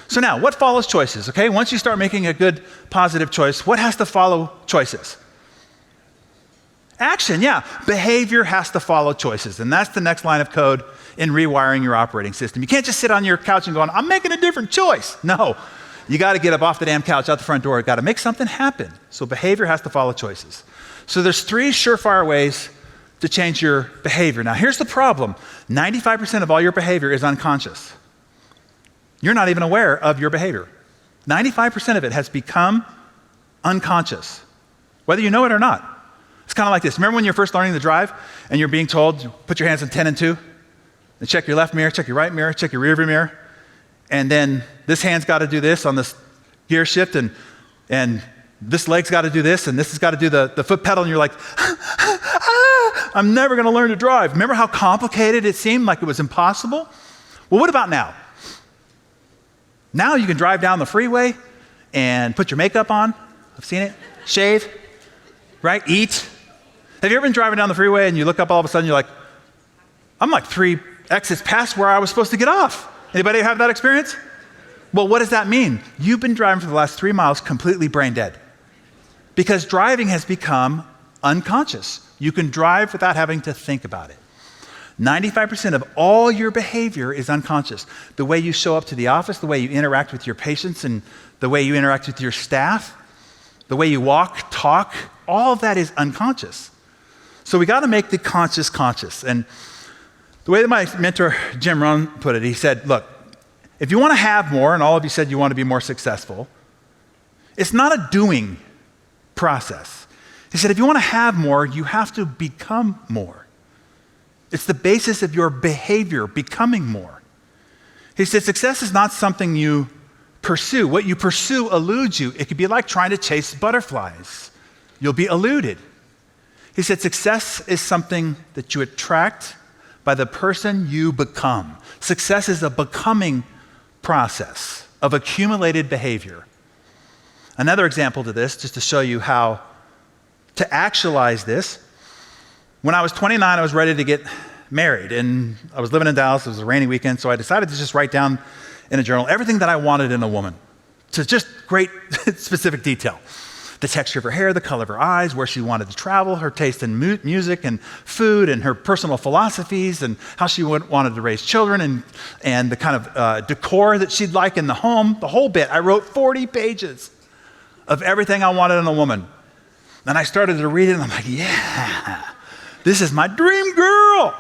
So now, what follows choices, okay? Once you start making a good, positive choice, what has to follow choices? Action, yeah. Behavior has to follow choices, and that's the next line of code in rewiring your operating system. You can't just sit on your couch and go, I'm making a different choice. No, you gotta get up off the damn couch, out the front door, gotta make something happen. So behavior has to follow choices. So there's 3 surefire ways to change your behavior. Now here's the problem. 95% of all your behavior is unconscious. You're not even aware of your behavior. 95% of it has become unconscious, whether you know it or not. It's kind of like this. Remember when you're first learning to drive and you're being told, put your hands in 10 and 2, and check your left mirror, check your right mirror, check your rear view mirror, and then this hand's got to do this on this gear shift, and this leg's got to do this, and this has got to do the foot pedal, and you're like, I'm never going to learn to drive. Remember how complicated it seemed, like it was impossible? Well, what about now? Now you can drive down the freeway and put your makeup on. I've seen it. Shave, right? Eat. Have you ever been driving down the freeway and you look up all of a sudden, you're like, I'm like 3 exits past where I was supposed to get off. Anybody have that experience? Well, what does that mean? You've been driving for the last 3 miles completely brain dead. Because driving has become unconscious. You can drive without having to think about it. 95% of all your behavior is unconscious. The way you show up to the office, the way you interact with your patients, and the way you interact with your staff, the way you walk, talk, all of that is unconscious. So we got to make the conscious conscious. And the way that my mentor, Jim Rohn, put it, he said, look, if you want to have more, and all of you said you want to be more successful, it's not a doing process. He said, if you want to have more, you have to become more. It's the basis of your behavior, becoming more. He said, success is not something you pursue. What you pursue eludes you. It could be like trying to chase butterflies. You'll be eluded. He said, success is something that you attract by the person you become. Success is a becoming process of accumulated behavior. Another example to this, just to show you how to actualize this. When I was 29, I was ready to get married, and I was living in Dallas. It was a rainy weekend, so I decided to just write down in a journal everything that I wanted in a woman, to just great specific detail. The texture of her hair, the color of her eyes, where she wanted to travel, her taste in music and food, and her personal philosophies, and how she wanted to raise children, and the kind of decor that she'd like in the home, the whole bit. I wrote 40 pages of everything I wanted in a woman. And I started to read it, and I'm like, yeah, this is my dream girl.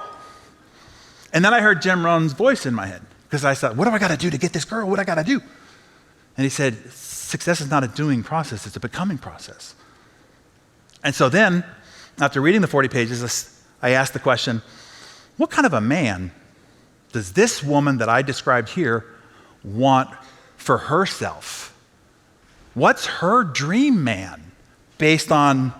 And then I heard Jim Rohn's voice in my head, because I thought, what do I got to do to get this girl? What do I got to do? And he said, success is not a doing process, it's a becoming process. And so then, after reading the 40 pages, I asked the question, what kind of a man does this woman that I described here want for herself? What's her dream man based on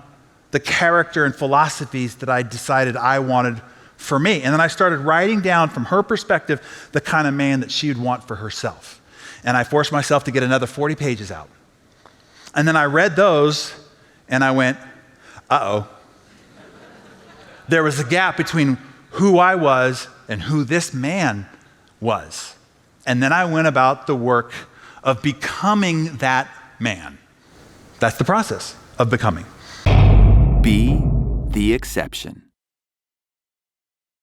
the character and philosophies that I decided I wanted for me? And then I started writing down from her perspective the kind of man that she would want for herself. And I forced myself to get another 40 pages out. And then I read those and I went, uh-oh. There was a gap between who I was and who this man was. And then I went about the work of becoming that man. That's the process of becoming. Be the exception.